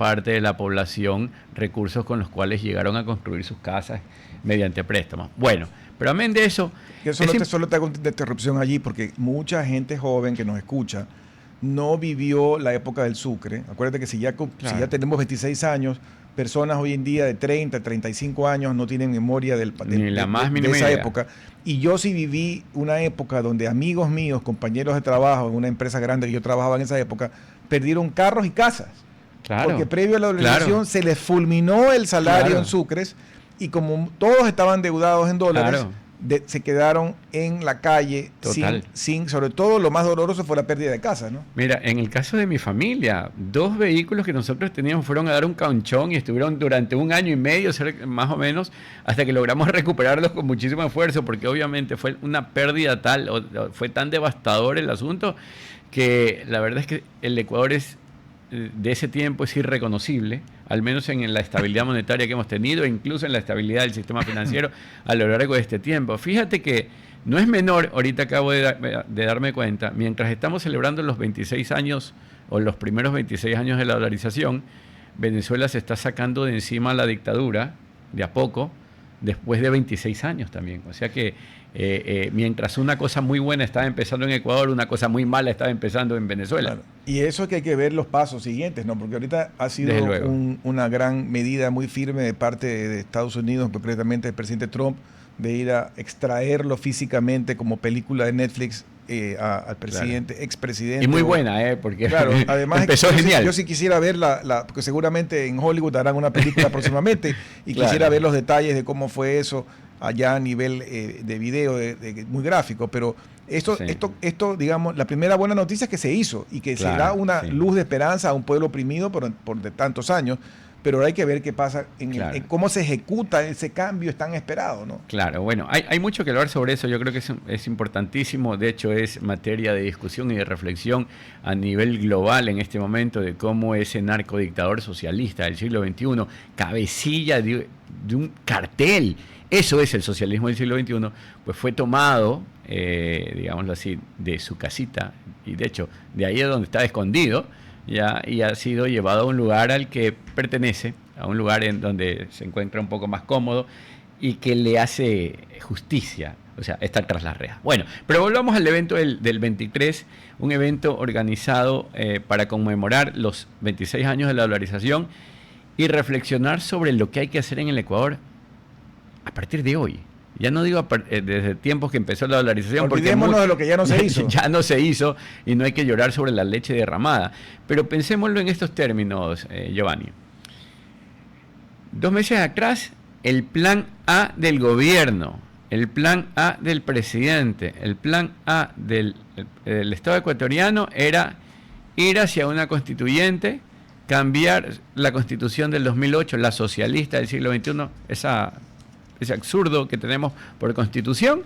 parte de la población recursos con los cuales llegaron a construir sus casas mediante préstamos. Bueno, pero amén de eso... Yo solo te hago una interrupción allí porque mucha gente joven que nos escucha no vivió la época del Sucre. Acuérdate que si ya tenemos 26 años, personas hoy en día de 30, 35 años no tienen memoria de esa época. Y yo sí viví una época donde amigos míos, compañeros de trabajo en una empresa grande que yo trabajaba en esa época, perdieron carros y casas. Claro, porque previo a la dolarización se les fulminó el salario en sucres y como todos estaban endeudados en dólares, se quedaron en la calle sin, sobre todo lo más doloroso fue la pérdida de casa, ¿no? Mira, en el caso de mi familia, 2 vehículos que nosotros teníamos fueron a dar un canchón y estuvieron durante 1 año y medio, más o menos, hasta que logramos recuperarlos con muchísimo esfuerzo, porque obviamente fue una pérdida tal, fue tan devastador el asunto, que la verdad es que el Ecuador de ese tiempo es irreconocible, al menos en la estabilidad monetaria que hemos tenido, e incluso en la estabilidad del sistema financiero a lo largo de este tiempo. Fíjate que no es menor, ahorita acabo de darme cuenta, mientras estamos celebrando los 26 años o los primeros 26 años de la dolarización, Venezuela se está sacando de encima la dictadura de a poco, después de 26 años también. O sea que mientras una cosa muy buena estaba empezando en Ecuador, una cosa muy mala estaba empezando en Venezuela. Claro. Y eso es que hay que ver los pasos siguientes, ¿no? Porque ahorita ha sido una gran medida muy firme de parte de Estados Unidos, concretamente del presidente Trump, de ir a extraerlo físicamente como película de Netflix al presidente, expresidente. Y muy buena, porque además empezó genial. Yo sí quisiera ver porque seguramente en Hollywood harán una película próximamente y quisiera ver los detalles de cómo fue eso allá a nivel de video, muy gráfico, pero esto, digamos, la primera buena noticia es que se hizo y que se da una luz de esperanza a un pueblo oprimido por de tantos años, pero hay que ver qué pasa en cómo se ejecuta ese cambio tan esperado, ¿no? Claro, bueno, hay mucho que hablar sobre eso, yo creo que es importantísimo, de hecho es materia de discusión y de reflexión a nivel global en este momento de cómo ese narcodictador socialista del siglo XXI, cabecilla de un cartel, eso es el socialismo del siglo XXI, pues fue tomado, digámoslo así, de su casita, y de hecho, de ahí es donde está escondido, y ha sido llevado a un lugar al que pertenece, a un lugar en donde se encuentra un poco más cómodo y que le hace justicia, o sea, estar tras las rejas. Bueno, pero volvamos al evento del 23, un evento organizado para conmemorar los 26 años de la dolarización y reflexionar sobre lo que hay que hacer en el Ecuador a partir de hoy. Ya no digo desde tiempos que empezó la dolarización. Olvidémonos de lo que ya no se hizo. Ya no se hizo y no hay que llorar sobre la leche derramada. Pero pensémoslo en estos términos, Giovanni. 2 meses atrás, el plan A del gobierno, el plan A del presidente, el plan A del Estado ecuatoriano era ir hacia una constituyente, cambiar la constitución del 2008, la socialista del siglo XXI, ese absurdo que tenemos por constitución,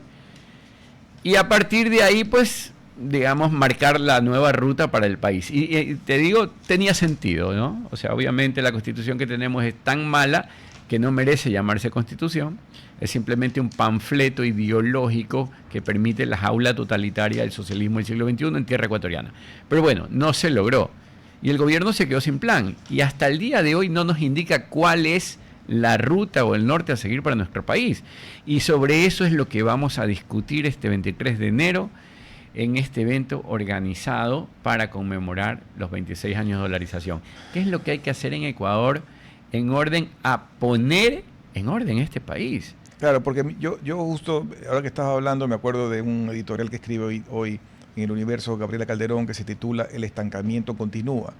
y a partir de ahí, pues, digamos, marcar la nueva ruta para el país. Y te digo, tenía sentido, ¿no? O sea, obviamente la constitución que tenemos es tan mala que no merece llamarse constitución, es simplemente un panfleto ideológico que permite la jaula totalitaria del socialismo del siglo XXI en tierra ecuatoriana. Pero bueno, no se logró. Y el gobierno se quedó sin plan. Y hasta el día de hoy no nos indica cuál es la ruta o el norte a seguir para nuestro país. Y sobre eso es lo que vamos a discutir este 23 de enero en este evento organizado para conmemorar los 26 años de dolarización. ¿Qué es lo que hay que hacer en Ecuador en orden a poner en orden este país? Claro, porque yo justo, ahora que estaba hablando, me acuerdo de un editorial que escribe hoy en El Universo, Gabriela Calderón, que se titula El estancamiento continúa.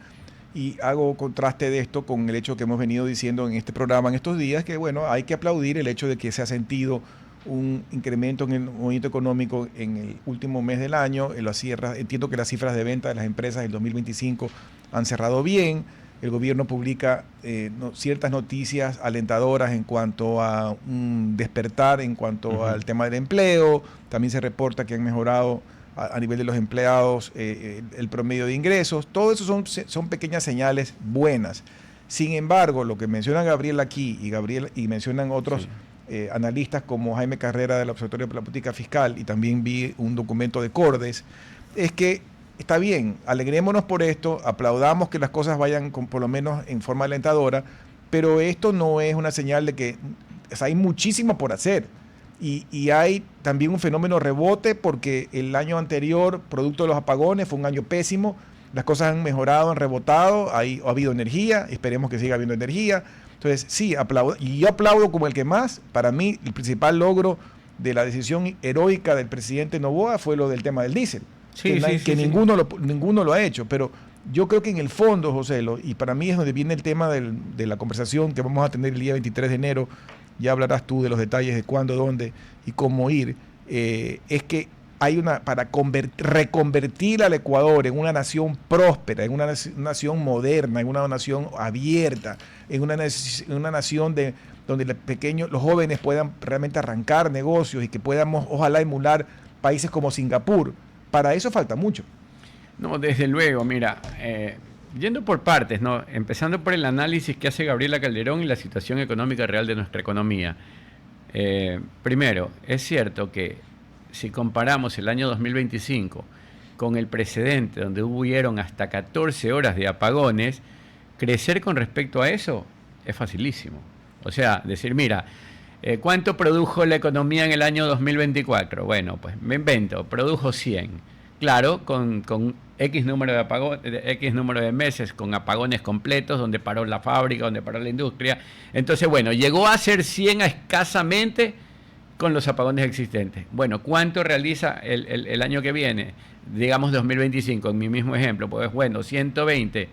Y hago contraste de esto con el hecho que hemos venido diciendo en este programa en estos días, que bueno, hay que aplaudir el hecho de que se ha sentido un incremento en el movimiento económico en el último mes del año. Entiendo que las cifras de venta de las empresas del 2025 han cerrado bien. El gobierno publica ciertas noticias alentadoras en cuanto a un despertar, en cuanto al tema del empleo. También se reporta que han mejorado a nivel de los empleados el promedio de ingresos. Todo eso son pequeñas señales buenas. Sin embargo, lo que menciona Gabriel aquí y mencionan otros analistas como Jaime Carrera del Observatorio de la Política Fiscal, y también vi un documento de Cordes, es que está bien, alegrémonos por esto, aplaudamos que las cosas vayan por lo menos en forma alentadora, pero esto no es una señal de que hay muchísimo por hacer. Y hay también un fenómeno rebote porque el año anterior, producto de los apagones, fue un año pésimo. Las cosas han mejorado, han rebotado, ha habido energía, esperemos que siga habiendo energía. Entonces, sí, aplaudo, y yo aplaudo como el que más. Para mí, el principal logro de la decisión heroica del presidente Noboa fue lo del tema del diésel. Ninguno lo ha hecho, pero yo creo que en el fondo, José, y para mí es donde viene el tema de la conversación que vamos a tener el día 23 de enero, ya hablarás tú de los detalles de cuándo, dónde y cómo ir, es que hay para reconvertir al Ecuador en una nación próspera, en una nación moderna, en una nación abierta, en una nación donde los jóvenes puedan realmente arrancar negocios y que podamos ojalá emular países como Singapur. Para eso falta mucho. No, desde luego, mira, yendo por partes, ¿no? Empezando por el análisis que hace Gabriela Calderón y la situación económica real de nuestra economía. Primero, es cierto que si comparamos el año 2025 con el precedente, donde hubieron hasta 14 horas de apagones, crecer con respecto a eso es facilísimo. O sea, decir, mira, ¿cuánto produjo la economía en el año 2024? Bueno, pues me invento, produjo 100. Claro, con X número de meses, con apagones completos, donde paró la fábrica, donde paró la industria. Entonces, bueno, llegó a ser 100 escasamente con los apagones existentes. Bueno, ¿cuánto realiza el año que viene? Digamos 2025, en mi mismo ejemplo. Pues bueno, 120.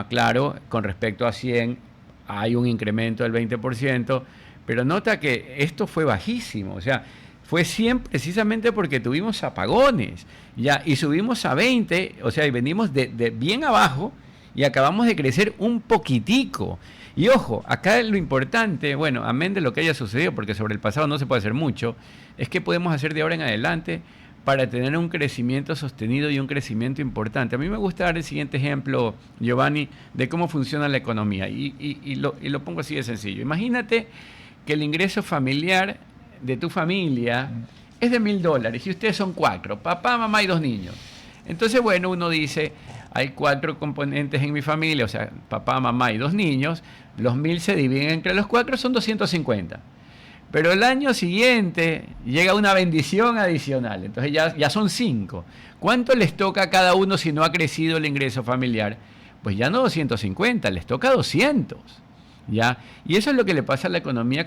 Claro, con respecto a 100 hay un incremento del 20%, pero nota que esto fue bajísimo, o sea, fue 100 precisamente porque tuvimos apagones, ya, y subimos a 20, o sea, y venimos de bien abajo y acabamos de crecer un poquitico. Y ojo, acá lo importante, bueno, amén de lo que haya sucedido, porque sobre el pasado no se puede hacer mucho, es que podemos hacer de ahora en adelante para tener un crecimiento sostenido y un crecimiento importante. A mí me gusta dar el siguiente ejemplo, Giovanni, de cómo funciona la economía, y lo pongo así de sencillo. Imagínate que el ingreso familiar de tu familia es de $1,000 y ustedes son 4, papá, mamá y 2 niños. Entonces, bueno, uno dice, hay 4 componentes en mi familia, o sea, papá, mamá y 2 niños, los 1,000 se dividen entre los 4, son 250. Pero el año siguiente llega una bendición adicional, entonces ya son 5. ¿Cuánto les toca a cada uno si no ha crecido el ingreso familiar? Pues ya no 250, les toca 200. ¿Ya? Y eso es lo que le pasa a la economía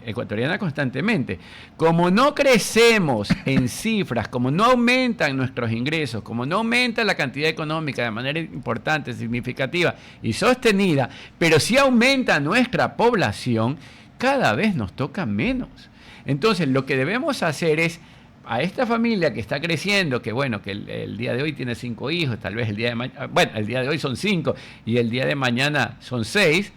ecuatoriana constantemente. Como no crecemos en cifras, como no aumentan nuestros ingresos, como no aumenta la cantidad económica de manera importante, significativa y sostenida, pero sí aumenta nuestra población, cada vez nos toca menos. Entonces, lo que debemos hacer es, a esta familia que está creciendo, que bueno, que el día de hoy tiene 5 hijos, tal vez el día de mañana, bueno, el día de hoy son 5 y el día de mañana son 6,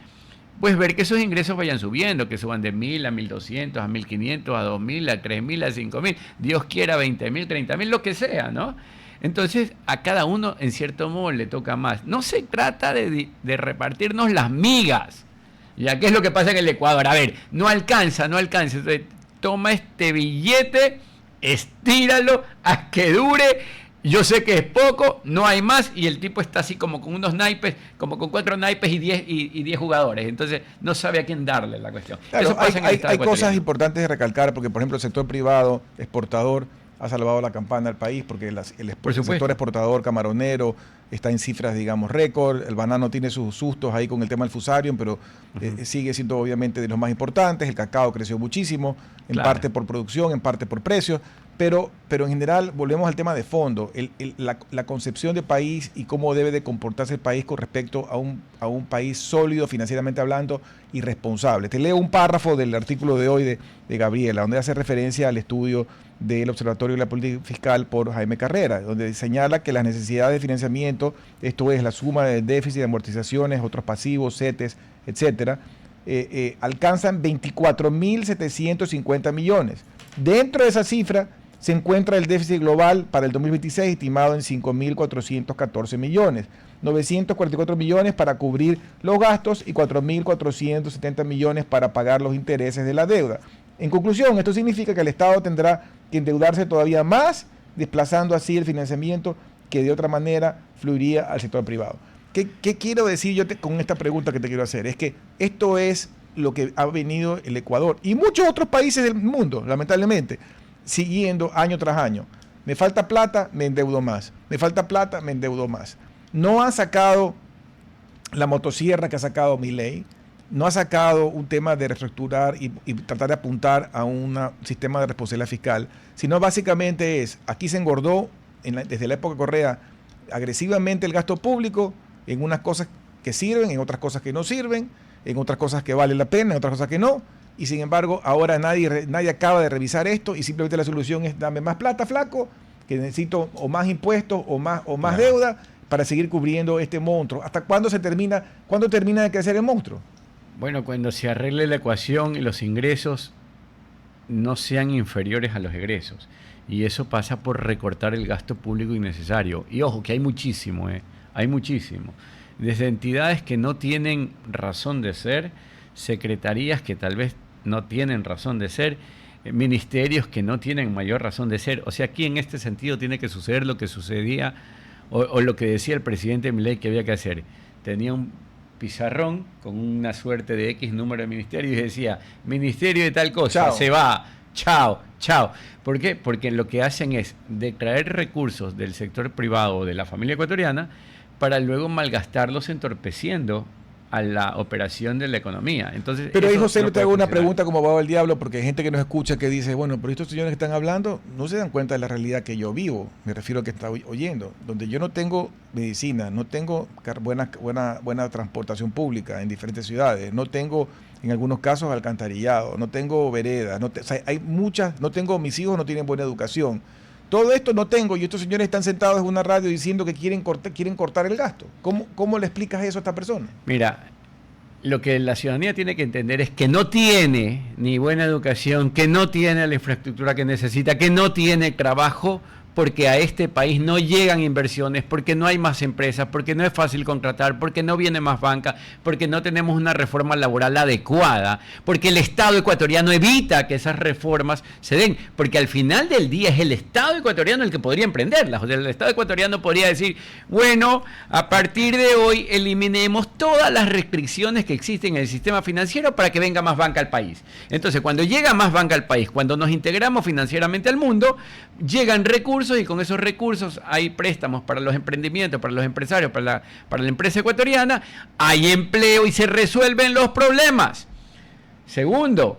pues ver que esos ingresos vayan subiendo, que suban de 1,000 a 1,200, a 1,500, a 2,000, a 3,000, a 5,000, Dios quiera 20,000, 30,000, lo que sea, ¿no? Entonces, a cada uno, en cierto modo, le toca más. No se trata de repartirnos las migas, ya que es lo que pasa en el Ecuador. A ver, no alcanza. Entonces, toma este billete, estíralo a que dure. Yo sé que es poco, no hay más, y el tipo está así como con unos naipes, como con 4 naipes y 10 jugadores. Entonces no sabe a quién darle la cuestión. Claro, eso pasa hay cosas importantes de recalcar, porque por ejemplo el sector privado, exportador, ha salvado la campana al país, porque el sector exportador camarón está en cifras, digamos, récord. El banano tiene sus sustos ahí con el tema del fusarium, pero sigue siendo obviamente de los más importantes. El cacao creció muchísimo, en parte por producción, en parte por precios. Pero en general, volvemos al tema de fondo, la concepción de país y cómo debe de comportarse el país con respecto a un país sólido financieramente hablando y responsable. Te leo un párrafo del artículo de hoy de Gabriela, donde hace referencia al estudio del Observatorio de la Política Fiscal por Jaime Carrera, donde señala que las necesidades de financiamiento, esto es la suma de déficit, de amortizaciones, otros pasivos, CETES, etcétera, alcanzan 24.750 millones. Dentro de esa cifra se encuentra el déficit global para el 2026 estimado en 5.414 millones, 944 millones para cubrir los gastos y 4.470 millones para pagar los intereses de la deuda. En conclusión, esto significa que el Estado tendrá que endeudarse todavía más, desplazando así el financiamiento que de otra manera fluiría al sector privado. ¿Qué quiero decir yo con esta pregunta que te quiero hacer? Es que esto es lo que ha venido el Ecuador y muchos otros países del mundo, lamentablemente, siguiendo año tras año. Me falta plata, me endeudo más. Me falta plata, me endeudo más. No han sacado la motosierra que ha sacado Milei, no ha sacado un tema de reestructurar y tratar de apuntar a un sistema de responsabilidad fiscal, sino básicamente es, aquí se engordó desde la época de Correa agresivamente el gasto público en unas cosas que sirven, en otras cosas que no sirven, en otras cosas que valen la pena, en otras cosas que no, y sin embargo ahora nadie acaba de revisar esto y simplemente la solución es dame más plata, flaco, que necesito o más impuestos o más deuda para seguir cubriendo este monstruo. ¿Hasta cuándo termina de crecer el monstruo? Bueno, cuando se arregle la ecuación y los ingresos no sean inferiores a los egresos. Y eso pasa por recortar el gasto público innecesario. Y ojo, que hay muchísimo, hay muchísimo. Desde entidades que no tienen razón de ser, secretarías que tal vez no tienen razón de ser, ministerios que no tienen mayor razón de ser. O sea, aquí en este sentido tiene que suceder lo que sucedía o lo que decía el presidente Milei que había que hacer. Tenía un pizarrón con una suerte de X número de ministerios y decía, ministerio de tal cosa, se va, chao. ¿Por qué? Porque lo que hacen es detraer recursos del sector privado o de la familia ecuatoriana para luego malgastarlos entorpeciendo a la operación de la economía. Entonces, pero ahí, José, te hago una pregunta como abogado del diablo, porque hay gente que nos escucha que dice, bueno, pero estos señores que están hablando no se dan cuenta de la realidad que yo vivo, me refiero a que está oyendo, donde yo no tengo medicina, no tengo buena transportación pública en diferentes ciudades, no tengo, en algunos casos, alcantarillado, no tengo veredas, no tengo, mis hijos no tienen buena educación. Todo esto no tengo y estos señores están sentados en una radio diciendo que quieren cortar el gasto. ¿Cómo le explicas eso a esta persona? Mira, lo que la ciudadanía tiene que entender es que no tiene ni buena educación, que no tiene la infraestructura que necesita, que no tiene trabajo, porque a este país no llegan inversiones, porque no hay más empresas, porque no es fácil contratar, porque no viene más banca, porque no tenemos una reforma laboral adecuada, porque el Estado ecuatoriano evita que esas reformas se den, porque al final del día es el Estado ecuatoriano el que podría emprenderlas. O sea, el Estado ecuatoriano podría decir, bueno, a partir de hoy eliminemos todas las restricciones que existen en el sistema financiero para que venga más banca al país. Entonces, cuando llega más banca al país, cuando nos integramos financieramente al mundo, llegan recursos y con esos recursos hay préstamos para los emprendimientos, para los empresarios, para la empresa ecuatoriana, hay empleo y se resuelven los problemas. Segundo,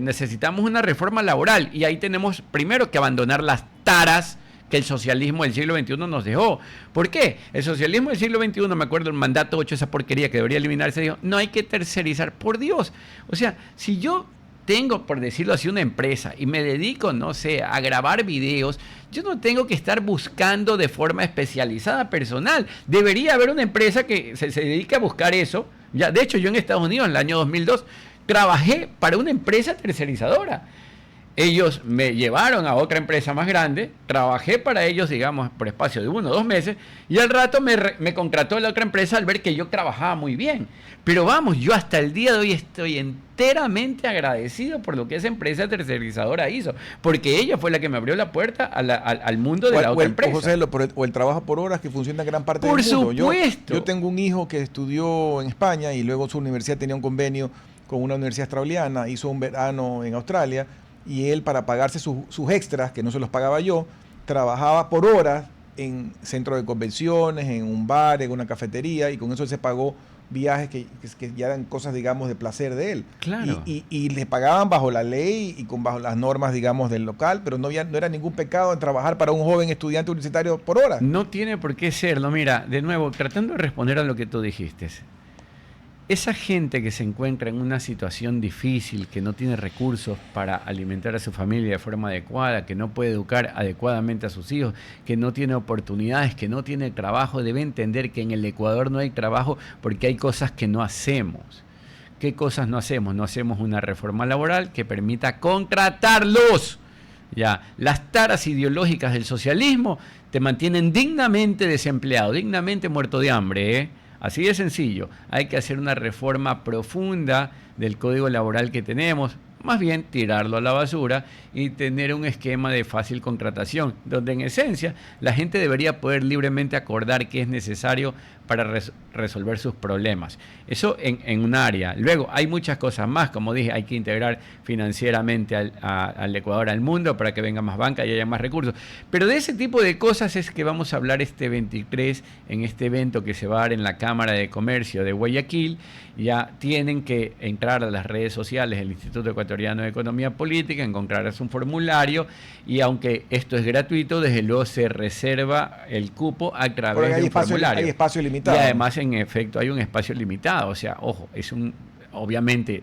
necesitamos una reforma laboral y ahí tenemos primero que abandonar las taras que el socialismo del siglo XXI nos dejó. ¿Por qué? El socialismo del siglo XXI, me acuerdo el mandato 8, esa porquería que debería eliminarse, dijo, no hay que tercerizar, por Dios. O sea, si yo tengo, por decirlo así, una empresa y me dedico, no sé, a grabar videos, yo no tengo que estar buscando de forma especializada personal. Debería haber una empresa que se dedique a buscar eso. Ya, de hecho, yo en Estados Unidos, en el año 2002, trabajé para una empresa tercerizadora. Ellos me llevaron a otra empresa más grande, trabajé para ellos, digamos, por espacio de 1 o 2 meses, y al rato me contrató la otra empresa al ver que yo trabajaba muy bien. Pero vamos, yo hasta el día de hoy estoy enteramente agradecido por lo que esa empresa tercerizadora hizo, porque ella fue la que me abrió la puerta al mundo de la otra empresa. José, o el trabajo por horas que funciona en gran parte del mundo. Por supuesto. Yo tengo un hijo que estudió en España y luego su universidad tenía un convenio con una universidad australiana, hizo un verano en Australia, y él, para pagarse sus extras, que no se los pagaba yo, trabajaba por horas en centro de convenciones, en un bar, en una cafetería, y con eso él se pagó viajes que ya eran cosas, digamos, de placer de él. Claro. Y le pagaban bajo la ley y bajo las normas, digamos, del local, pero no era ningún pecado en trabajar para un joven estudiante universitario por hora. No tiene por qué serlo. Mira, de nuevo, tratando de responder a lo que tú dijiste. Esa gente que se encuentra en una situación difícil, que no tiene recursos para alimentar a su familia de forma adecuada, que no puede educar adecuadamente a sus hijos, que no tiene oportunidades, que no tiene trabajo, debe entender que en el Ecuador no hay trabajo porque hay cosas que no hacemos. ¿Qué cosas no hacemos? No hacemos una reforma laboral que permita contratarlos. Ya, las taras ideológicas del socialismo te mantienen dignamente desempleado, dignamente muerto de hambre, ¿eh? Así de sencillo. Hay que hacer una reforma profunda del código laboral que tenemos, más bien tirarlo a la basura y tener un esquema de fácil contratación, donde en esencia la gente debería poder libremente acordar qué es necesario para resolver sus problemas. Eso en un área. Luego hay muchas cosas más, como dije, hay que integrar financieramente al Ecuador al mundo para que venga más banca y haya más recursos. Pero de ese tipo de cosas es que vamos a hablar este 23 en este evento que se va a dar en la Cámara de Comercio de Guayaquil. Ya tienen que entrar a las redes sociales del Instituto Ecuatoriano de Economía Política, encontrarse un formulario y aunque esto es gratuito, desde luego se reserva el cupo a través de un formulario. Hay espacio limitado. Y además, en efecto, hay un espacio limitado. O sea, ojo, obviamente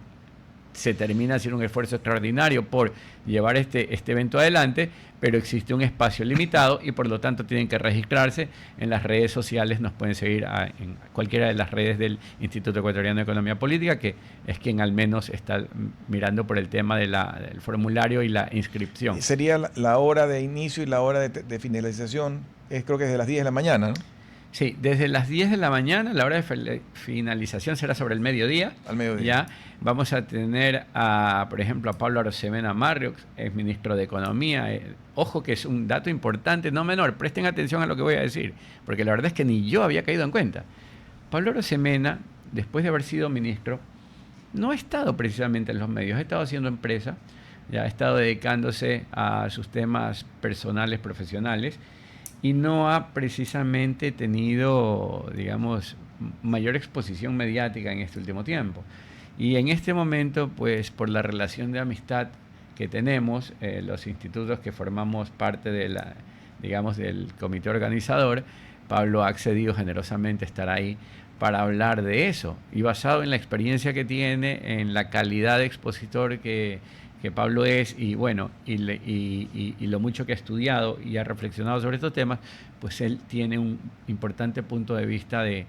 se termina haciendo un esfuerzo extraordinario por llevar este evento adelante, pero existe un espacio limitado y por lo tanto tienen que registrarse en las redes sociales. Nos pueden seguir en cualquiera de las redes del Instituto Ecuatoriano de Economía Política, que es quien al menos está mirando por el tema del formulario y la inscripción. Sería la hora de inicio y la hora de finalización, creo que es de las 10 de la mañana, ¿no? Sí, desde las 10 de la mañana, la hora de finalización será sobre el mediodía. Al mediodía. Ya vamos a tener, por ejemplo, a Pablo Arosemena Marriox, es ministro de Economía. Ojo que es un dato importante, no menor. Presten atención a lo que voy a decir, porque la verdad es que ni yo había caído en cuenta. Pablo Arosemena, después de haber sido ministro, no ha estado precisamente en los medios, ha estado haciendo empresa, ya ha estado dedicándose a sus temas personales, profesionales, y no ha precisamente tenido, digamos, mayor exposición mediática en este último tiempo. Y en este momento, pues por la relación de amistad que tenemos, los institutos que formamos parte de del comité organizador, Pablo ha accedido generosamente a estar ahí para hablar de eso. Y basado en la experiencia que tiene, en la calidad de expositor que Pablo es, y bueno, y lo mucho que ha estudiado y ha reflexionado sobre estos temas, pues él tiene un importante punto de vista de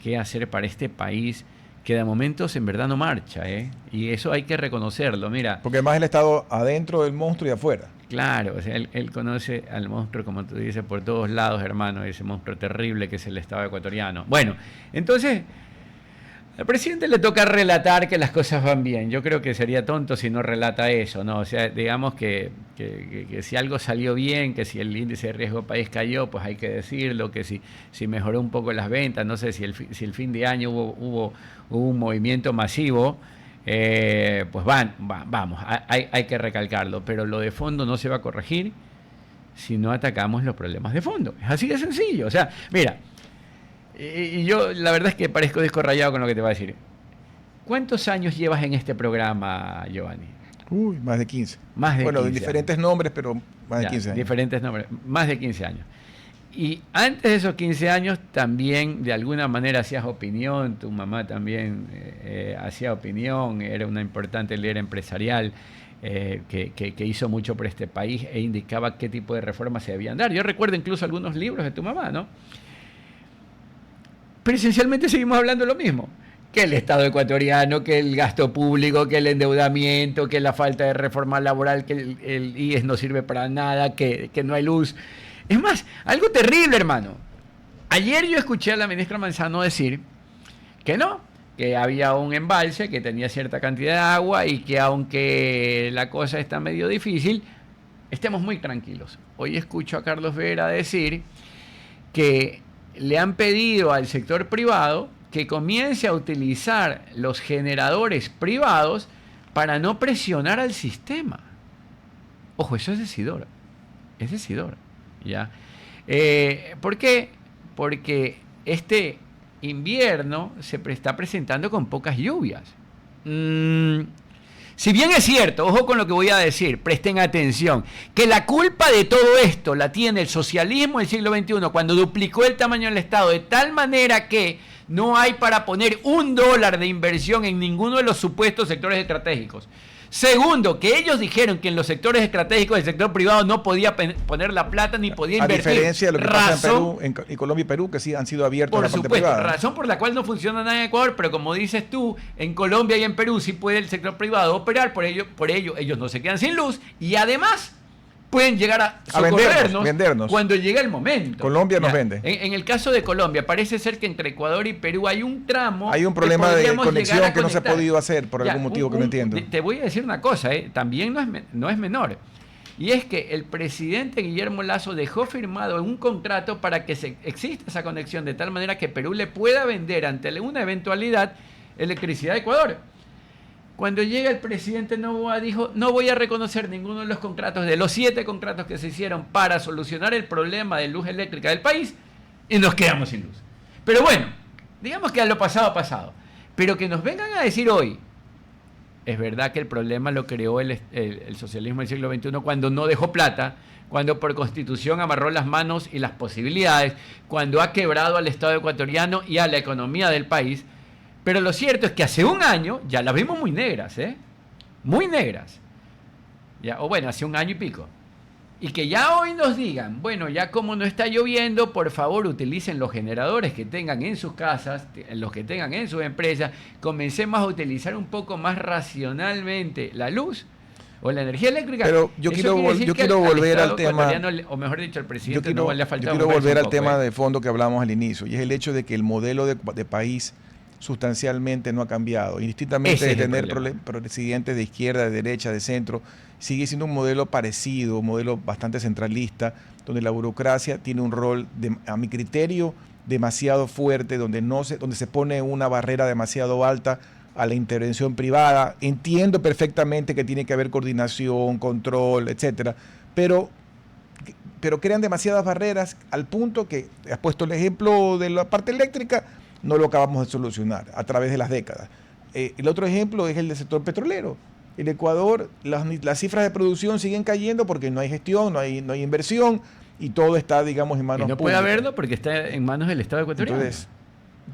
qué hacer para este país que de momentos en verdad no marcha, y eso hay que reconocerlo. Mira, porque además él ha estado adentro del monstruo y afuera. Claro, o sea, él conoce al monstruo, como tú dices, por todos lados, hermano, ese monstruo terrible que es el Estado ecuatoriano. Bueno, entonces al presidente le toca relatar que las cosas van bien. Yo creo que sería tonto si no relata eso, ¿no? O sea, digamos que si algo salió bien, que si el índice de riesgo país cayó, pues hay que decirlo, que si mejoró un poco las ventas, no sé si el fin de año hubo un movimiento masivo, pues vamos, hay que recalcarlo, pero lo de fondo no se va a corregir si no atacamos los problemas de fondo. Es así de sencillo. O sea, mira, y yo la verdad es que parezco disco rayado con lo que te voy a decir. ¿Cuántos años llevas en este programa, Giovanni? Uy, más de 15. Más de 15 de diferentes nombres, pero más de 15 años. Diferentes nombres, más de 15 años. Y antes de esos 15 años también de alguna manera hacías opinión, tu mamá también hacía opinión, era una importante líder empresarial que hizo mucho por este país e indicaba qué tipo de reformas se debían dar. Yo recuerdo incluso algunos libros de tu mamá, ¿no? Pero esencialmente seguimos hablando de lo mismo, que el Estado ecuatoriano, que el gasto público, que el endeudamiento, que la falta de reforma laboral, que el IES no sirve para nada, que no hay luz. Es más, algo terrible, hermano. Ayer yo escuché a la ministra Manzano decir que no, que había un embalse que tenía cierta cantidad de agua y que aunque la cosa está medio difícil, estemos muy tranquilos. Hoy escucho a Carlos Vera decir que le han pedido al sector privado que comience a utilizar los generadores privados para no presionar al sistema. Ojo, eso es decidor. Es decidor. ¿Ya? ¿Por qué? Porque este invierno se está presentando con pocas lluvias. Si bien es cierto, ojo con lo que voy a decir, presten atención, que la culpa de todo esto la tiene el socialismo del siglo XXI, cuando duplicó el tamaño del Estado de tal manera que no hay para poner $1 de inversión en ninguno de los supuestos sectores estratégicos. Segundo, que ellos dijeron que en los sectores estratégicos del sector privado no podía poner la plata ni podía invertir. A diferencia de lo que pasa en Perú, en Colombia y Perú, que sí han sido abiertos a la parte privada. Razón por la cual no funciona nada en Ecuador, pero como dices tú, en Colombia y en Perú sí puede el sector privado operar, por ello ellos no se quedan sin luz y además pueden llegar a socorrernos vendernos. cuando llegue el momento. Colombia nos vende. En el caso de Colombia, parece ser que entre Ecuador y Perú hay un tramo. Hay un problema de conexión que no se ha conectar. podido hacer por algún motivo que no entiendo. Te voy a decir una cosa, también no es menor. Y es que el presidente Guillermo Lasso dejó firmado un contrato para que exista esa conexión de tal manera que Perú le pueda vender ante una eventualidad electricidad a Ecuador. Cuando llega el presidente Noboa dijo, no voy a reconocer ninguno de los contratos, de los 7 contratos que se hicieron para solucionar el problema de luz eléctrica del país, y nos quedamos sin luz. Pero bueno, digamos que a lo pasado, pasado. Pero que nos vengan a decir hoy, es verdad que el problema lo creó el socialismo del siglo XXI cuando no dejó plata, cuando por constitución amarró las manos y las posibilidades, cuando ha quebrado al Estado ecuatoriano y a la economía del país. Pero lo cierto es que hace un año ya las vimos muy negras, muy negras. Ya, o bueno, hace un año y pico. Y que ya hoy nos digan, bueno, ya como no está lloviendo, por favor utilicen los generadores que tengan en sus casas, los que tengan en sus empresas, comencemos a utilizar un poco más racionalmente la luz o la energía eléctrica. Pero yo quiero volver al tema, o mejor dicho, al presidente yo quiero volver al tema de fondo que hablamos al inicio, y es el hecho de que el modelo de país sustancialmente no ha cambiado, indistintamente de tener presidentes de izquierda, de derecha, de centro, sigue siendo un modelo parecido, un modelo bastante centralista, donde la burocracia tiene un rol, a mi criterio, demasiado fuerte, donde se pone una barrera demasiado alta a la intervención privada. Entiendo perfectamente que tiene que haber coordinación, control, etcétera, pero crean demasiadas barreras al punto que, has puesto el ejemplo de la parte eléctrica, no lo acabamos de solucionar a través de las décadas. El otro ejemplo es el del sector petrolero. En Ecuador las cifras de producción siguen cayendo porque no hay gestión, no hay inversión y todo está, digamos, en manos públicas. Y no puede haberlo porque está en manos del Estado ecuatoriano. Entonces,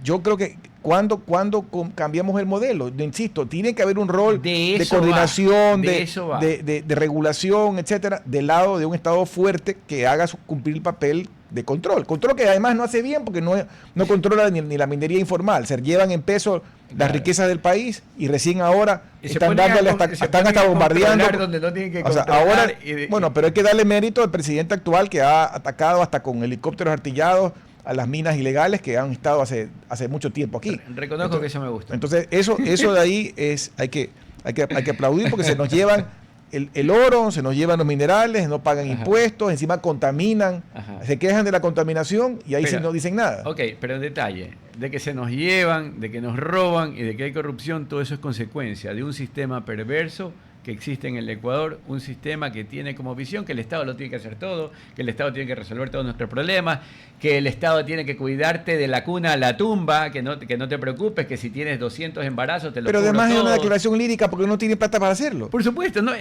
yo creo que cuando cambiamos el modelo, insisto, tiene que haber un rol de coordinación, de regulación, etcétera, del lado de un Estado fuerte que haga cumplir el papel de control que además no hace bien porque no controla ni la minería informal, se llevan en peso las riquezas del país y recién ahora están hasta bombardeando donde no tienen que ahora, bueno, pero hay que darle mérito al presidente actual que ha atacado hasta con helicópteros artillados a las minas ilegales que han estado hace mucho tiempo aquí. Reconozco que eso me gusta. Entonces, eso de ahí hay que aplaudir porque se nos llevan el oro, se nos llevan los minerales, no pagan impuestos, encima contaminan, se quejan de la contaminación y ahí sí no dicen nada. Ok, pero en detalle, de que se nos llevan, de que nos roban y de que hay corrupción, todo eso es consecuencia de un sistema perverso que existe en el Ecuador, un sistema que tiene como visión que el Estado lo tiene que hacer todo, que el Estado tiene que resolver todos nuestros problemas, que el Estado tiene que cuidarte de la cuna a la tumba, que no te preocupes, que si tienes 200 embarazos te lo Pero cubro además todo. Es una declaración lírica porque no tiene plata para hacerlo. Por supuesto, ¿no?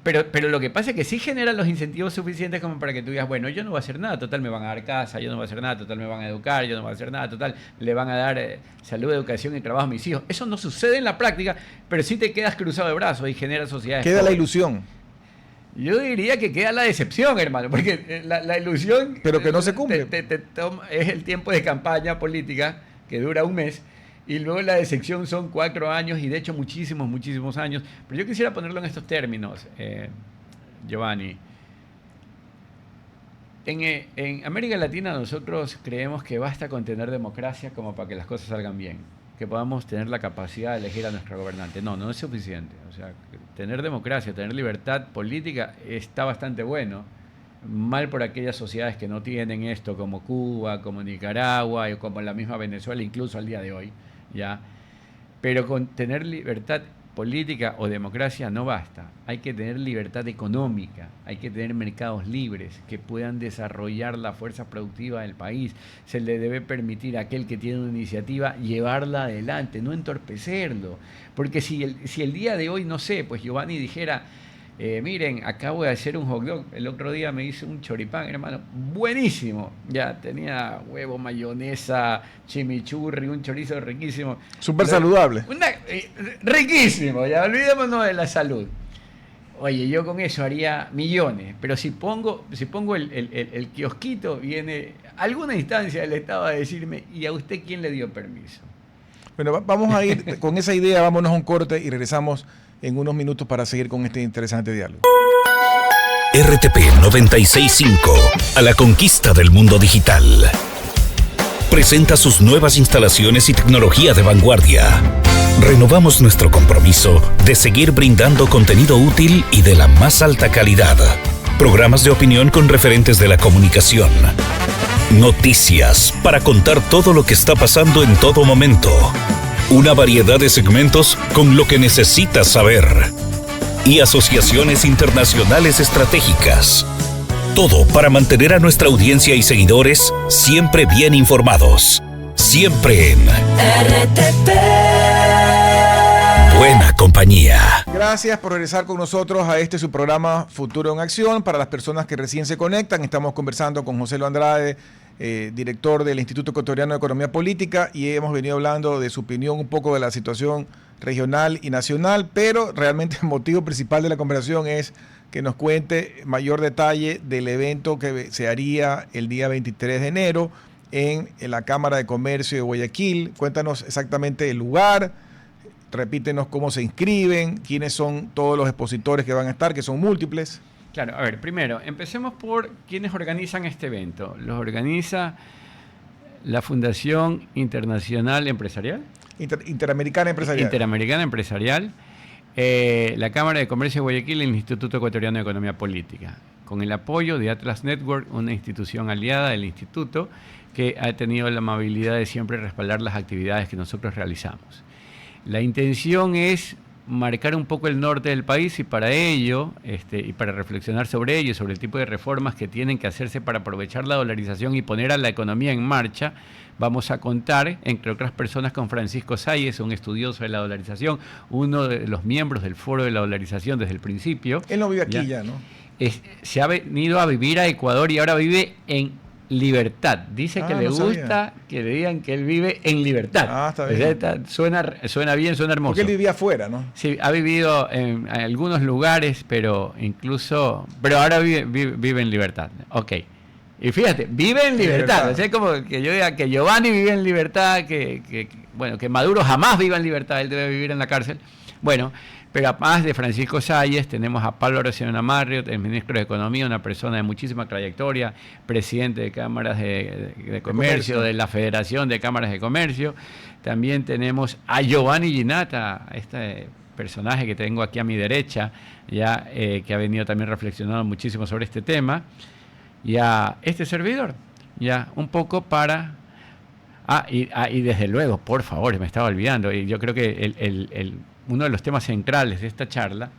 Pero lo que pasa es que sí generan los incentivos suficientes como para que tú digas, bueno, yo no voy a hacer nada, total me van a dar casa, yo no voy a hacer nada, total me van a educar, yo no voy a hacer nada, total le van a dar salud, educación y trabajo a mis hijos. Eso no sucede en la práctica, pero sí te quedas cruzado de brazos y generas sociedades. Queda la ilusión. Yo diría que queda la decepción, hermano, porque la ilusión... Pero que no se cumple. Es el tiempo de campaña política que dura un mes y luego la decepción son 4 años y de hecho muchísimos años. Pero yo quisiera ponerlo en estos términos, Giovanni. En América Latina nosotros creemos que basta con tener democracia como para que las cosas salgan bien, que podamos tener la capacidad de elegir a nuestro gobernante. No es suficiente. O sea, tener democracia, tener libertad política está bastante bueno. Mal por aquellas sociedades que no tienen esto, como Cuba, como Nicaragua, y como la misma Venezuela, incluso al día de hoy, ¿ya? Pero con tener libertad política o democracia no basta. Hay que tener libertad económica, hay que tener mercados libres que puedan desarrollar la fuerza productiva del país. Se le debe permitir a aquel que tiene una iniciativa llevarla adelante, no entorpecerlo. Porque si el día de hoy, no sé, pues Giovanni dijera, miren, acabo de hacer un hot dog, el otro día me hice un choripán, hermano, buenísimo, ya tenía huevo, mayonesa, chimichurri, un chorizo riquísimo. Súper saludable. Riquísimo, ya olvidémonos de la salud. Oye, yo con eso haría millones, pero si pongo el kiosquito, viene alguna instancia del Estado a decirme, ¿y a usted quién le dio permiso? Bueno, vamos a ir con esa idea, vámonos a un corte y regresamos en unos minutos para seguir con este interesante diálogo. RTP 965, a la conquista del mundo digital. Presenta sus nuevas instalaciones y tecnología de vanguardia. Renovamos nuestro compromiso de seguir brindando contenido útil y de la más alta calidad. Programas de opinión con referentes de la comunicación. Noticias para contar todo lo que está pasando en todo momento. Una variedad de segmentos con lo que necesitas saber. Y asociaciones internacionales estratégicas. Todo para mantener a nuestra audiencia y seguidores siempre bien informados. Siempre en RTP. Buena compañía. Gracias por regresar con nosotros a su programa Futuro en Acción. Para las personas que recién se conectan, estamos conversando con José Lo Andrade, director del Instituto Ecuatoriano de Economía Política, y hemos venido hablando de su opinión un poco de la situación regional y nacional, pero realmente el motivo principal de la conversación es que nos cuente mayor detalle del evento que se haría el día 23 de enero en la Cámara de Comercio de Guayaquil. Cuéntanos exactamente el lugar, repítenos cómo se inscriben, quiénes son todos los expositores que van a estar, que son múltiples. Claro, a ver, primero, empecemos por quiénes organizan este evento. Los organiza la Fundación Internacional Empresarial. Interamericana Empresarial. Interamericana Empresarial, la Cámara de Comercio de Guayaquil y el Instituto Ecuatoriano de Economía Política, con el apoyo de Atlas Network, una institución aliada del instituto que ha tenido la amabilidad de siempre respaldar las actividades que nosotros realizamos. La intención es marcar un poco el norte del país y para ello, y para reflexionar sobre ello, sobre el tipo de reformas que tienen que hacerse para aprovechar la dolarización y poner a la economía en marcha, vamos a contar, entre otras personas, con Francisco Salles, un estudioso de la dolarización, uno de los miembros del Foro de la Dolarización desde el principio. Él no vive aquí ya, ¿no? Se ha venido a vivir a Ecuador y ahora vive en Libertad. Dice que le gusta que le digan que él vive en libertad. Está bien. Suena bien, suena hermoso. Porque él vivía afuera, ¿no? Sí, ha vivido en algunos lugares, pero ahora vive en libertad. Ok. Y fíjate, vive en libertad. O sea, como que yo diga que Giovanni vive en libertad, que Maduro jamás viva en libertad, él debe vivir en la cárcel. Bueno, pero además de Francisco Salles, tenemos a Pablo Rosenona Marriott, el ministro de Economía, una persona de muchísima trayectoria, presidente de cámaras de comercio, de la Federación de Cámaras de Comercio. También tenemos a Giovanni Ginata, este personaje que tengo aquí a mi derecha, ya que ha venido también reflexionando muchísimo sobre este tema, y a este servidor, ya un poco para... y desde luego, por favor, me estaba olvidando, y yo creo que uno de los temas centrales de esta charla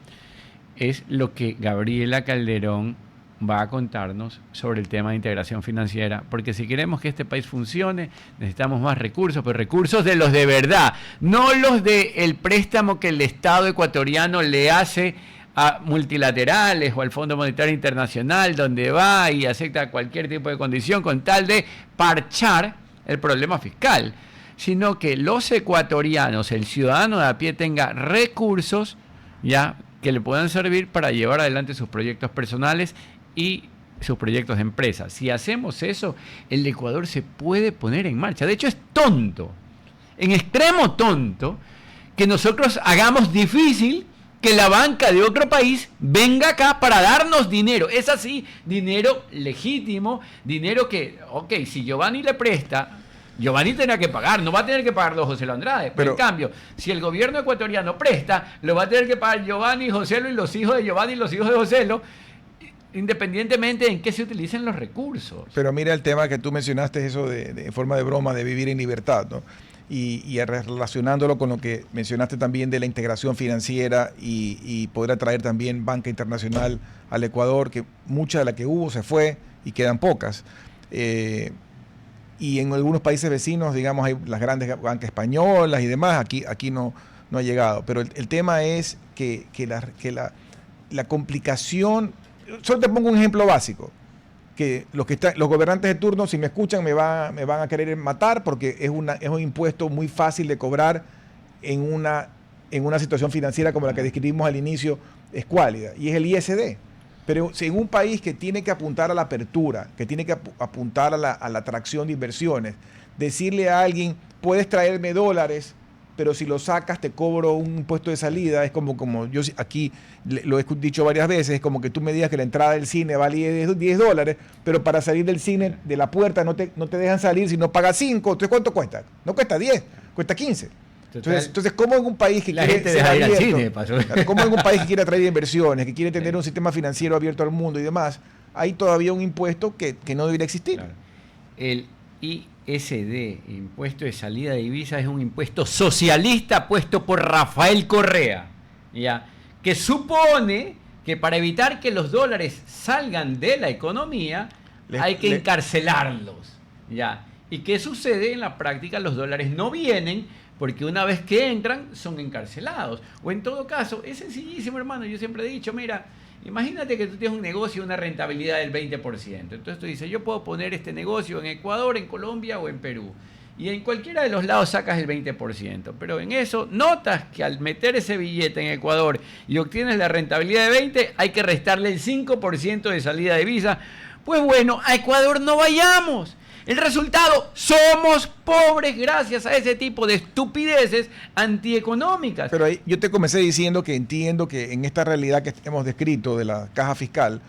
es lo que Gabriela Calderón va a contarnos sobre el tema de integración financiera, porque si queremos que este país funcione, necesitamos más recursos, pero recursos de los de verdad, no los del préstamo que el Estado ecuatoriano le hace a multilaterales o al Fondo Monetario Internacional, donde va y acepta cualquier tipo de condición con tal de parchar el problema fiscal, sino que los ecuatorianos, el ciudadano de a pie, tenga recursos ya que le puedan servir para llevar adelante sus proyectos personales y sus proyectos de empresa. Si hacemos eso, el Ecuador se puede poner en marcha. De hecho, es tonto, en extremo tonto, que nosotros hagamos difícil que la banca de otro país venga acá para darnos dinero. Es así, dinero legítimo, dinero que, si Giovanni le presta, Giovanni tendrá que pagar, no va a tener que pagarlo José Lo Andrade. Pero en cambio, si el gobierno ecuatoriano presta, lo va a tener que pagar Giovanni, Joselo y los hijos de Giovanni y los hijos de Joselo, independientemente en qué se utilicen los recursos. Pero mira el tema que tú mencionaste, eso de forma de broma, de vivir en libertad, ¿no? Y relacionándolo con lo que mencionaste también de la integración financiera y poder atraer también banca internacional al Ecuador, que mucha de la que hubo se fue y quedan pocas. Y en algunos países vecinos, digamos, hay las grandes bancas españolas y demás, aquí no ha llegado. Pero el tema es que la complicación, solo te pongo un ejemplo básico, que los gobernantes de turno, si me escuchan, me van a querer matar porque es un impuesto muy fácil de cobrar en una situación financiera como la que describimos al inicio, escuálida, y es el ISD. Pero si en un país que tiene que apuntar a la apertura, que tiene que apuntar a la atracción de inversiones, decirle a alguien, puedes traerme dólares pero si lo sacas te cobro un impuesto de salida. Es como yo aquí lo he dicho varias veces, es como que tú me digas que la entrada del cine vale $10, pero para salir del cine, de la puerta, no te dejan salir si no pagas 5. Entonces, ¿cuánto cuesta? No cuesta 10, cuesta 15. Entonces, ¿cómo en un país que quiere ser abierto, cómo en un país que quiere atraer inversiones, que quiere tener un sistema financiero abierto al mundo y demás, hay todavía un impuesto que no debería existir? Claro. El ISD, impuesto de salida de divisas, es un impuesto socialista puesto por Rafael Correa, ¿ya? Que supone que para evitar que los dólares salgan de la economía hay que encarcelarlos, ¿ya? ¿Y qué sucede? En la práctica los dólares no vienen porque una vez que entran son encarcelados. O en todo caso, es sencillísimo, hermano. Yo siempre he dicho, mira, imagínate que tú tienes un negocio, una rentabilidad del 20%. Entonces tú dices, yo puedo poner este negocio en Ecuador, en Colombia o en Perú. Y en cualquiera de los lados sacas el 20%. Pero en eso notas que al meter ese billete en Ecuador y obtienes la rentabilidad de 20%, hay que restarle el 5% de salida de visa. Pues bueno, a Ecuador no vayamos. El resultado, somos pobres gracias a ese tipo de estupideces antieconómicas. Pero ahí yo te comencé diciendo que entiendo que en esta realidad que hemos descrito de la caja fiscal,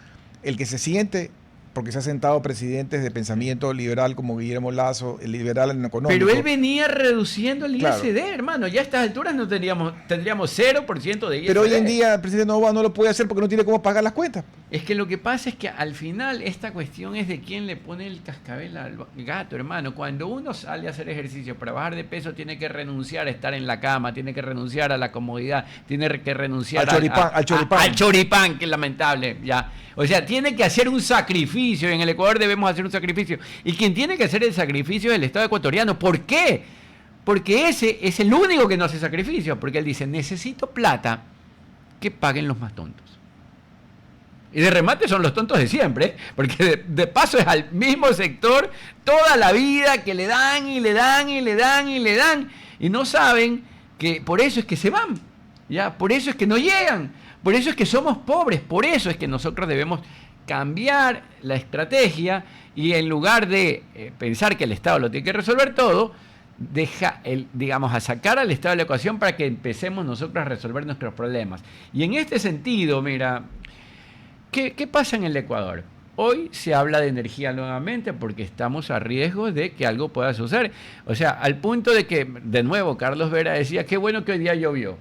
el que se siente, porque se ha sentado presidentes de pensamiento liberal como Guillermo Lasso, el liberal en económico. Pero él venía reduciendo el ISD, claro, hermano. Ya a estas alturas no tendríamos 0% de ISD. Pero hoy en día el presidente Noboa no lo puede hacer porque no tiene cómo pagar las cuentas. Es que lo que pasa es que al final esta cuestión es de quién le pone el cascabel al gato, hermano. Cuando uno sale a hacer ejercicio para bajar de peso, tiene que renunciar a estar en la cama, tiene que renunciar a la comodidad, tiene que renunciar al choripán, que es lamentable, ya. O sea, tiene que hacer un sacrificio. En el Ecuador debemos hacer un sacrificio. Y quien tiene que hacer el sacrificio es el Estado ecuatoriano. ¿Por qué? Porque ese es el único que no hace sacrificio. Porque él dice, necesito plata que paguen los más tontos. Y de remate son los tontos de siempre, ¿eh? Porque de paso es al mismo sector toda la vida que le dan y le dan y le dan y le dan. Y no saben que por eso es que se van. ¿Ya? Por eso es que no llegan. Por eso es que somos pobres. Por eso es que nosotros debemos cambiar la estrategia y en lugar de pensar que el Estado lo tiene que resolver todo, a sacar al Estado de la ecuación para que empecemos nosotros a resolver nuestros problemas. Y en este sentido, mira, ¿qué pasa en el Ecuador? Hoy se habla de energía nuevamente porque estamos a riesgo de que algo pueda suceder. O sea, al punto de que, de nuevo, Carlos Vera decía, qué bueno que hoy día llovió.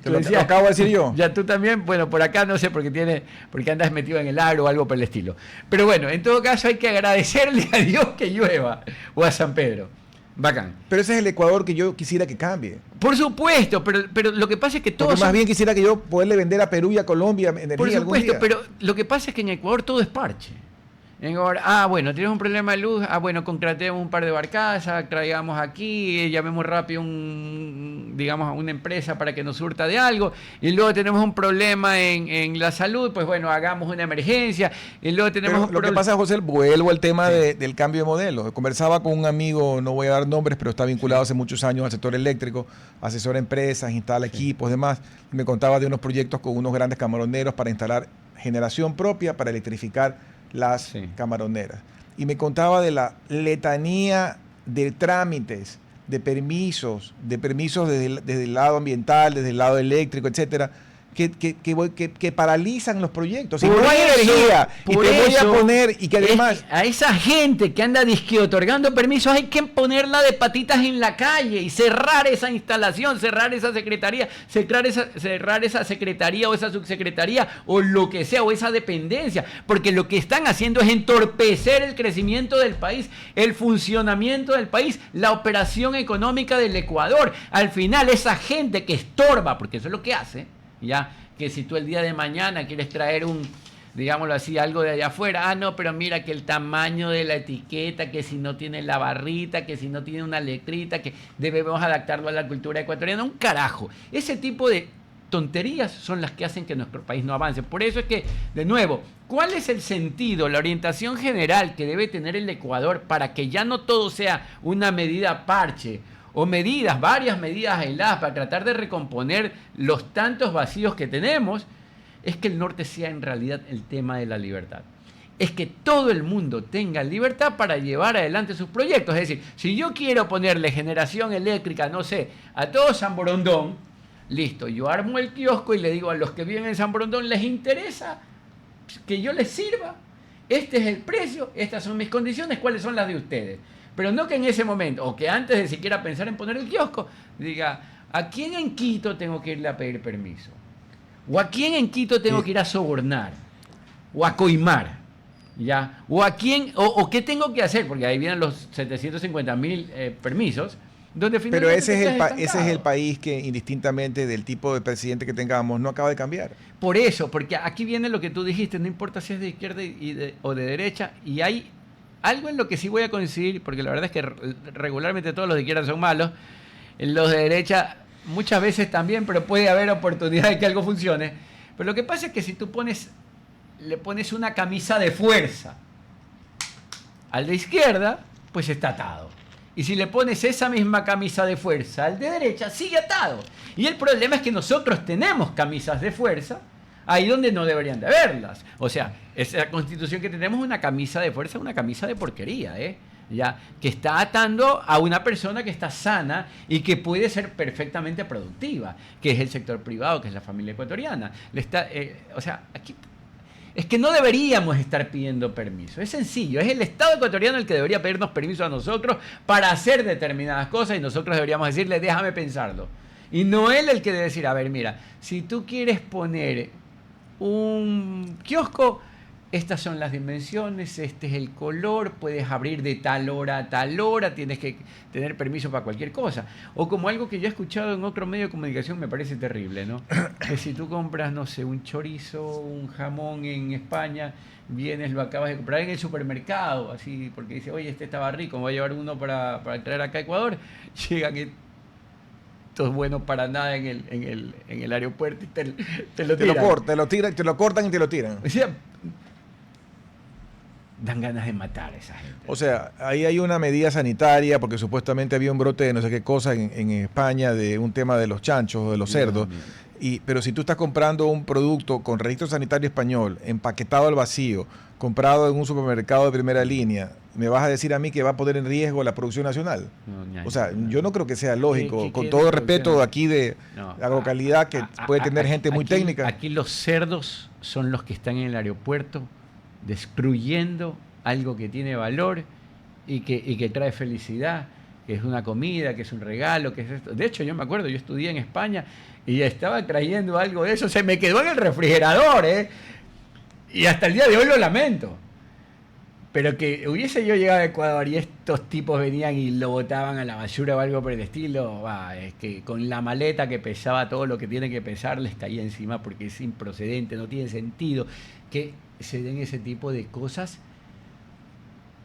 Lo acabo de decir yo. Ya tú también, bueno, por acá no sé porque andas metido en el aro o algo por el estilo. Pero bueno, en todo caso hay que agradecerle a Dios que llueva o a San Pedro. Bacán. Pero ese es el Ecuador que yo quisiera que cambie. Por supuesto, pero lo que pasa es que todos... Porque más bien quisiera que yo poderle vender a Perú y a Colombia energía por supuesto, algún día. Pero lo que pasa es que en Ecuador todo es parche. En Ecuador, bueno, tenemos un problema de luz, bueno, contratemos un par de barcazas, traigamos aquí, llamemos rápido a una empresa para que nos surta de algo, y luego tenemos un problema en la salud, pues bueno, hagamos una emergencia, y luego tenemos lo que pasa, José, vuelvo al tema del cambio de modelo. Conversaba con un amigo, no voy a dar nombres, pero está vinculado hace muchos años al sector eléctrico, asesora empresas, instala equipos, demás, y me contaba de unos proyectos con unos grandes camaroneros para instalar generación propia para electrificar las camaroneras. Y me contaba de la letanía de trámites, de permisos desde el lado ambiental, desde el lado eléctrico, etcétera, que paralizan los proyectos. Y no hay energía, y te voy a poner, y que además... A esa gente que anda disque otorgando permisos hay que ponerla de patitas en la calle y cerrar esa instalación, cerrar esa secretaría, cerrar esa secretaría o esa subsecretaría o lo que sea, o esa dependencia, porque lo que están haciendo es entorpecer el crecimiento del país, el funcionamiento del país, la operación económica del Ecuador. Al final esa gente que estorba, porque eso es lo que hace, ya, que si tú el día de mañana quieres traer digámoslo así, algo de allá afuera, no, pero mira que el tamaño de la etiqueta, que si no tiene la barrita, que si no tiene una letrita, que debemos adaptarlo a la cultura ecuatoriana, un carajo. Ese tipo de tonterías son las que hacen que nuestro país no avance. Por eso es que, de nuevo, ¿cuál es el sentido, la orientación general que debe tener el Ecuador para que ya no todo sea una medida parche o varias medidas aisladas para tratar de recomponer los tantos vacíos que tenemos? Es que el norte sea en realidad el tema de la libertad. es que todo el mundo tenga libertad para llevar adelante sus proyectos. Es decir, si yo quiero ponerle generación eléctrica, no sé, a todo San Borondón, listo, yo armo el kiosco y le digo a los que viven en San Borondón, ¿les interesa que yo les sirva? Este es el precio, estas son mis condiciones, ¿cuáles son las de ustedes? Pero no que en ese momento, o que antes de siquiera pensar en poner el kiosco, diga, ¿a quién en Quito tengo que irle a pedir permiso? ¿O a quién en Quito tengo que ir a sobornar? ¿O a coimar? ¿Ya? ¿O a quién? ¿O qué tengo que hacer? Porque ahí vienen los 750.000 permisos. Donde pero ese es el país que, indistintamente del tipo de presidente que tengamos, no acaba de cambiar. Por eso, porque aquí viene lo que tú dijiste, no importa si es de izquierda o de derecha, y hay algo en lo que sí voy a coincidir, porque la verdad es que regularmente todos los de izquierda son malos, los de derecha muchas veces también, pero puede haber oportunidad de que algo funcione. Pero lo que pasa es que si tú le pones una camisa de fuerza al de izquierda, pues está atado. Y si le pones esa misma camisa de fuerza al de derecha, sigue atado. Y el problema es que nosotros tenemos camisas de fuerza ahí donde no deberían de haberlas. O sea, esa constitución que tenemos es una camisa de fuerza, una camisa de porquería, ya, que está atando a una persona que está sana y que puede ser perfectamente productiva, que es el sector privado, que es la familia ecuatoriana. O sea, aquí es que no deberíamos estar pidiendo permiso. Es sencillo, es el Estado ecuatoriano el que debería pedirnos permiso a nosotros para hacer determinadas cosas y nosotros deberíamos decirle, déjame pensarlo. Y no él el que debe decir, a ver, mira, si tú quieres poner un kiosco, estas son las dimensiones, este es el color, puedes abrir de tal hora a tal hora, tienes que tener permiso para cualquier cosa. O como algo que yo he escuchado en otro medio de comunicación, me parece terrible, ¿no? Que si tú compras, no sé, un chorizo, un jamón en España, vienes, lo acabas de comprar en el supermercado, así, porque dice, oye, este estaba rico, me voy a llevar uno para traer acá a Ecuador, llegan estos buenos para nada en el aeropuerto y te lo tiran. Te lo cortan y te lo tiran. O sea, dan ganas de matar a esa gente. O sea, ahí hay una medida sanitaria, porque supuestamente había un brote de no sé qué cosa en España de un tema de los chanchos o de los cerdos. Pero si tú estás comprando un producto con registro sanitario español, empaquetado al vacío, comprado en un supermercado de primera línea, ¿me vas a decir a mí que va a poner en riesgo la producción nacional? O sea, yo no creo que sea lógico, con todo respeto aquí de la localidad que puede tener gente muy técnica. Aquí los cerdos son los que están en el aeropuerto destruyendo algo que tiene valor y que trae felicidad, que es una comida, que es un regalo, que es esto. De hecho, yo me acuerdo, yo estudié en España y estaba trayendo algo de eso, se me quedó en el refrigerador, y hasta el día de hoy lo lamento. Pero que hubiese yo llegado a Ecuador y estos tipos venían y lo botaban a la basura o algo por el estilo, es que con la maleta que pesaba todo lo que tiene que pesar les caía encima porque es improcedente, no tiene sentido que se den ese tipo de cosas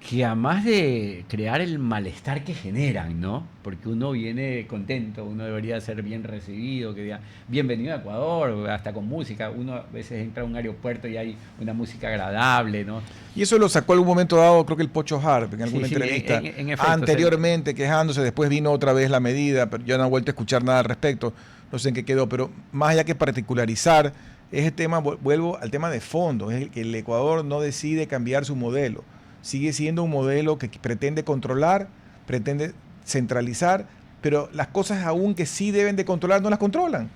que además de crear el malestar que generan, ¿no? Porque uno viene contento, uno debería ser bien recibido, que diga, bienvenido a Ecuador, hasta con música. Uno a veces entra a un aeropuerto y hay una música agradable, ¿no? Y eso lo sacó en algún momento dado, creo que el Pocho Harp, en alguna entrevista, en efecto, anteriormente, quejándose, después vino otra vez la medida, pero ya no ha vuelto a escuchar nada al respecto, no sé en qué quedó, pero más allá que particularizar, ese tema, vuelvo al tema de fondo, es que el Ecuador no decide cambiar su modelo. Sigue siendo un modelo que pretende controlar, pretende centralizar, pero las cosas aún que sí deben de controlar no las controlan.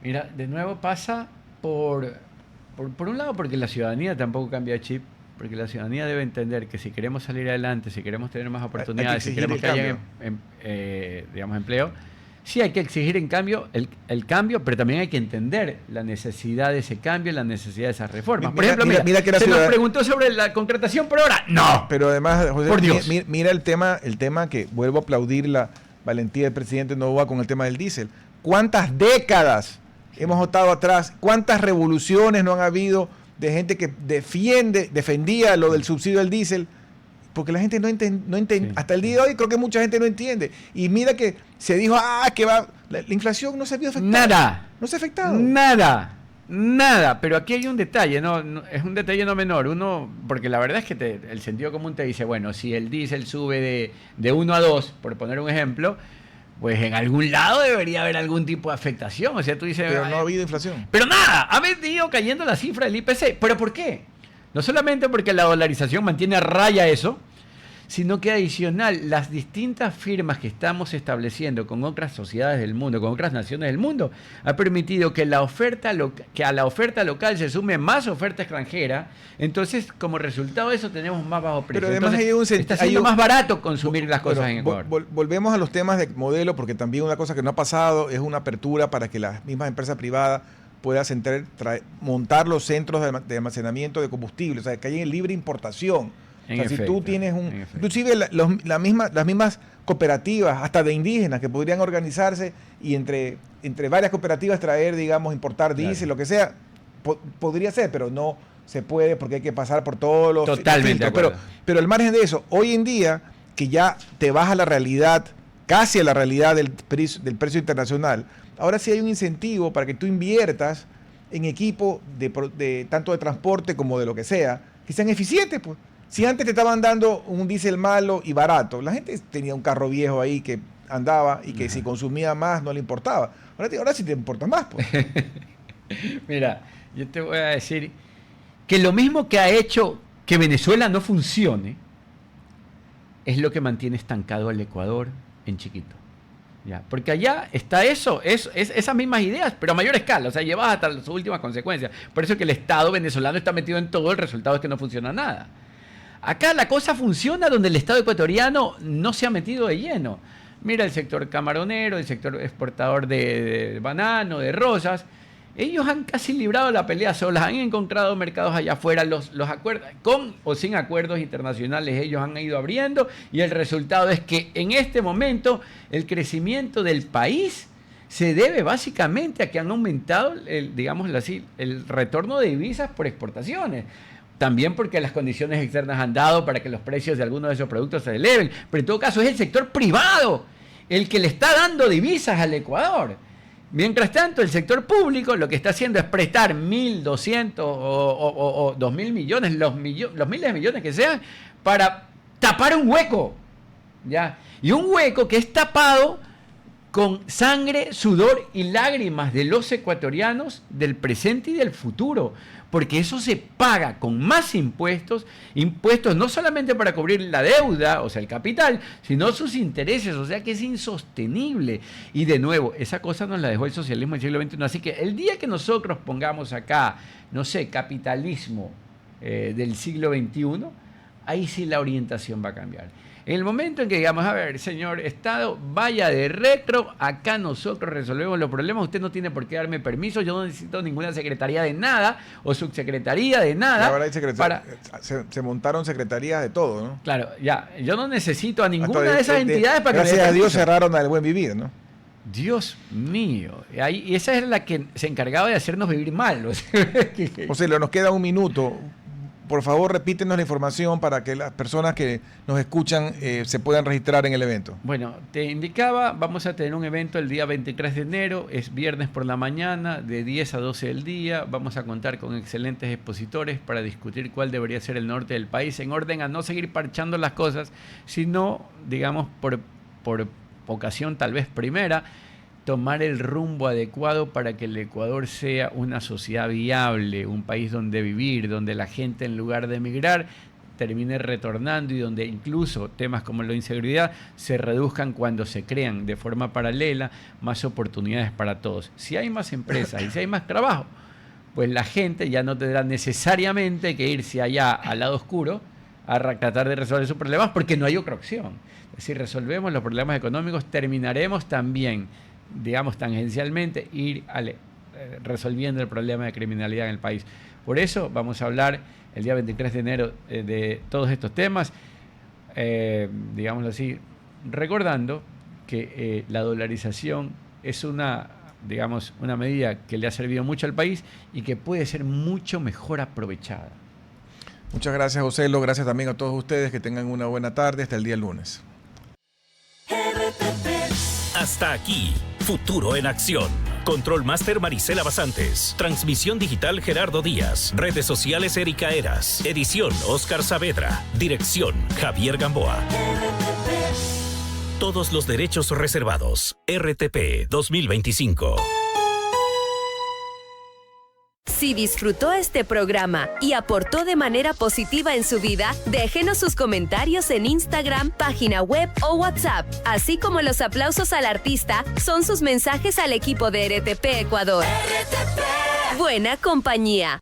Mira, de nuevo pasa por un lado porque la ciudadanía tampoco cambia chip, porque la ciudadanía debe entender que si queremos salir adelante, si queremos tener más oportunidades, si queremos que haya empleo, sí hay que exigir en cambio el cambio, pero también hay que entender la necesidad de ese cambio, la necesidad de esas reformas. Por ejemplo, mira que se nos preguntó sobre la contratación por hora. ¡No! Pero además, José, por Dios. Mira el tema que vuelvo a aplaudir la valentía del presidente Noboa con el tema del diésel. ¿Cuántas décadas hemos estado atrás? ¿Cuántas revoluciones no han habido de gente que defendía lo del subsidio del diésel? Porque la gente no entiende. Sí. Hasta el día de hoy creo que mucha gente no entiende. Y mira que se dijo, que va. La inflación no se ha visto afectada. Nada. No se ha afectado. Nada. Pero aquí hay un detalle, no es un detalle no menor. Porque la verdad es que el sentido común te dice, bueno, si el diésel sube de 1 a 2, por poner un ejemplo, pues en algún lado debería haber algún tipo de afectación. O sea, tú dices. Pero no ha habido inflación. Pero nada, ha venido cayendo la cifra del IPC. ¿Pero por qué? No solamente porque la dolarización mantiene a raya eso, sino que adicional, las distintas firmas que estamos estableciendo con otras sociedades del mundo, con otras naciones del mundo, ha permitido que a la oferta local se sume más oferta extranjera. Entonces, como resultado de eso, tenemos más bajo precio. Pero además entonces, está siendo más barato consumir las cosas en Ecuador. Volvemos a los temas de modelo, porque también una cosa que no ha pasado es una apertura para que las mismas empresas privadas puedas montar los centros de almacenamiento de combustible, o sea, que haya en libre importación. O sea, si tú tienes inclusive las mismas cooperativas, hasta de indígenas, que podrían organizarse y entre varias cooperativas traer, digamos, importar diésel, lo que sea, podría ser, pero no se puede porque hay que pasar por todos los... Totalmente. Pero al margen de eso, hoy en día, que ya te vas a la realidad, casi a la realidad del precio internacional, ahora sí hay un incentivo para que tú inviertas en equipo de tanto de transporte como de lo que sea, que sean eficientes, pues. Si antes te estaban dando un diésel malo y barato, la gente tenía un carro viejo ahí que andaba y que si consumía más no le importaba. Ahora sí te importa más, pues. Mira, yo te voy a decir que lo mismo que ha hecho que Venezuela no funcione es lo que mantiene estancado al Ecuador en chiquito. Ya, porque allá está eso, es esas mismas ideas, pero a mayor escala, o sea, llevadas hasta sus últimas consecuencias. Por eso que el Estado venezolano está metido en todo, el resultado es que no funciona nada. Acá la cosa funciona donde el Estado ecuatoriano no se ha metido de lleno. Mira el sector camaronero, el sector exportador de banano, de rosas. Ellos han casi librado la pelea solas, han encontrado mercados allá afuera, los acuerdos, con o sin acuerdos internacionales, ellos han ido abriendo y el resultado es que en este momento el crecimiento del país se debe básicamente a que han aumentado, digámoslo así, el retorno de divisas por exportaciones. También porque las condiciones externas han dado para que los precios de algunos de esos productos se eleven. Pero en todo caso es el sector privado el que le está dando divisas al Ecuador. Mientras tanto, el sector público lo que está haciendo es prestar 1.200 o 2.000 millones, los miles de millones que sean, para tapar un hueco. ¿Ya? Y un hueco que es tapado con sangre, sudor y lágrimas de los ecuatorianos del presente y del futuro. Porque eso se paga con más impuestos no solamente para cubrir la deuda, o sea, el capital, sino sus intereses, o sea que es insostenible. Y de nuevo, esa cosa nos la dejó el socialismo del siglo XXI. Así que el día que nosotros pongamos acá, no sé, capitalismo del siglo XXI, ahí sí la orientación va a cambiar. En el momento en que digamos, a ver, señor Estado, vaya de retro, acá nosotros resolvemos los problemas, usted no tiene por qué darme permiso, yo no necesito ninguna secretaría de nada, o subsecretaría de nada. Ahora hay se montaron secretarías de todo, ¿no? Claro, ya, yo no necesito a ninguna de esas entidades para que... Gracias a Dios cerraron al Buen Vivir, ¿no? Dios mío, y esa es la que se encargaba de hacernos vivir mal. José, nos queda un minuto. Por favor, repítenos la información para que las personas que nos escuchan se puedan registrar en el evento. Bueno, te indicaba, vamos a tener un evento el día 23 de enero, es viernes por la mañana, de 10 a 12 del día. Vamos a contar con excelentes expositores para discutir cuál debería ser el norte del país, en orden a no seguir parchando las cosas, sino, digamos, por ocasión tal vez primera, tomar el rumbo adecuado para que el Ecuador sea una sociedad viable, un país donde vivir, donde la gente en lugar de emigrar termine retornando y donde incluso temas como la inseguridad se reduzcan cuando se crean de forma paralela más oportunidades para todos. Si hay más empresas y si hay más trabajo, pues la gente ya no tendrá necesariamente que irse allá al lado oscuro a tratar de resolver sus problemas porque no hay otra opción. Si resolvemos los problemas económicos, terminaremos también, digamos, tangencialmente, resolviendo el problema de criminalidad en el país. Por eso vamos a hablar el día 23 de enero de todos estos temas, digámoslo así, recordando que la dolarización es una medida que le ha servido mucho al país y que puede ser mucho mejor aprovechada. Muchas gracias, José. Gracias también a todos ustedes. Que tengan una buena tarde. Hasta el día lunes. Hasta aquí, Futuro en Acción. Control Master Marisela Basantes. Transmisión digital Gerardo Díaz. Redes sociales Erika Eras. Edición Oscar Saavedra. Dirección Javier Gamboa. Todos los derechos reservados. RTP 2025. Si disfrutó este programa y aportó de manera positiva en su vida, déjenos sus comentarios en Instagram, página web o WhatsApp, así como los aplausos al artista son sus mensajes al equipo de RTP Ecuador. RTP. Buena compañía.